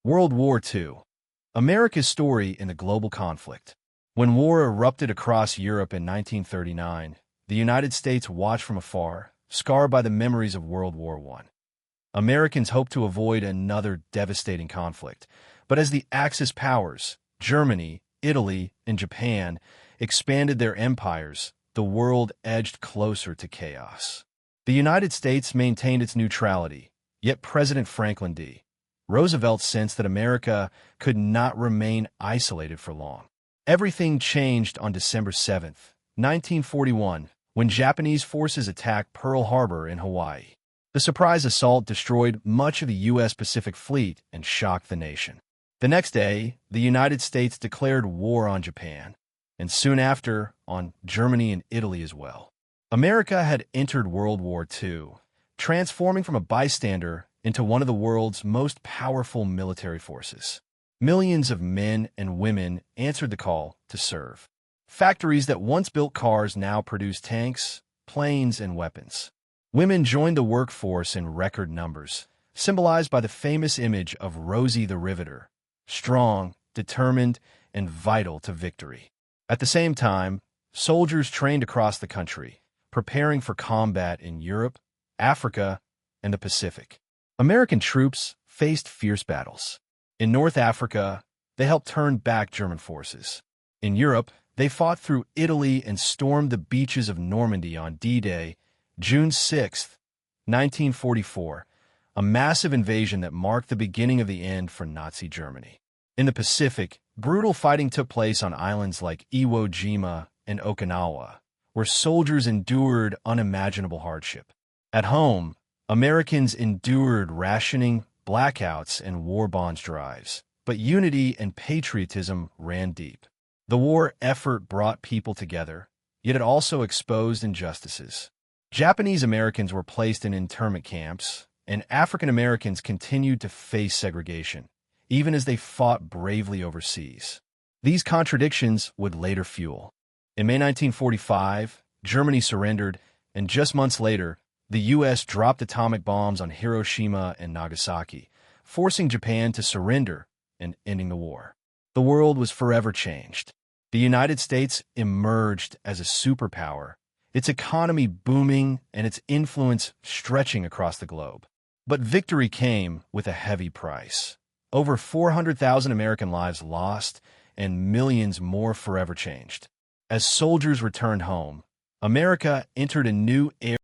World War II. America's story in the global conflict. When war erupted across Europe in 1939, the United States watched from afar, scarred by the memories of World War I. Americans hoped to avoid another devastating conflict, but as the Axis powers, Germany, Italy, and Japan, expanded their empires, the world edged closer to chaos. The United States maintained its neutrality, yet President Franklin D. Roosevelt sensed that America could not remain isolated for long. Everything changed on December 7, 1941, when Japanese forces attacked Pearl Harbor in Hawaii. The surprise assault destroyed much of the U.S. Pacific Fleet and shocked the nation. The next day, the United States declared war on Japan, and soon after, on Germany and Italy as well. America had entered World War II, transforming from a bystander into one of the world's most powerful military forces. Millions of men and women answered the call to serve. Factories that once built cars now produce tanks, planes, and weapons. Women joined the workforce in record numbers, symbolized by the famous image of Rosie the Riveter, strong, determined, and vital to victory. At the same time, soldiers trained across the country, preparing for combat in Europe, Africa, and the Pacific. American troops faced fierce battles. In North Africa, they helped turn back German forces. In Europe, they fought through Italy and stormed the beaches of Normandy on D-Day, June 6, 1944, a massive invasion that marked the beginning of the end for Nazi Germany. In the Pacific, brutal fighting took place on islands like Iwo Jima and Okinawa, where soldiers endured unimaginable hardship. At home, Americans endured rationing, blackouts, and war bonds drives, but unity and patriotism ran deep. The war effort brought people together, yet it also exposed injustices. Japanese Americans were placed in internment camps, and African Americans continued to face segregation, even as they fought bravely overseas. These contradictions would later fuel. In May 1945, Germany surrendered, and just months later, the U.S. dropped atomic bombs on Hiroshima and Nagasaki, forcing Japan to surrender and ending the war. The world was forever changed. The United States emerged as a superpower, its economy booming and its influence stretching across the globe. But victory came with a heavy price. Over 400,000 American lives lost and millions more forever changed. As soldiers returned home, America entered a new era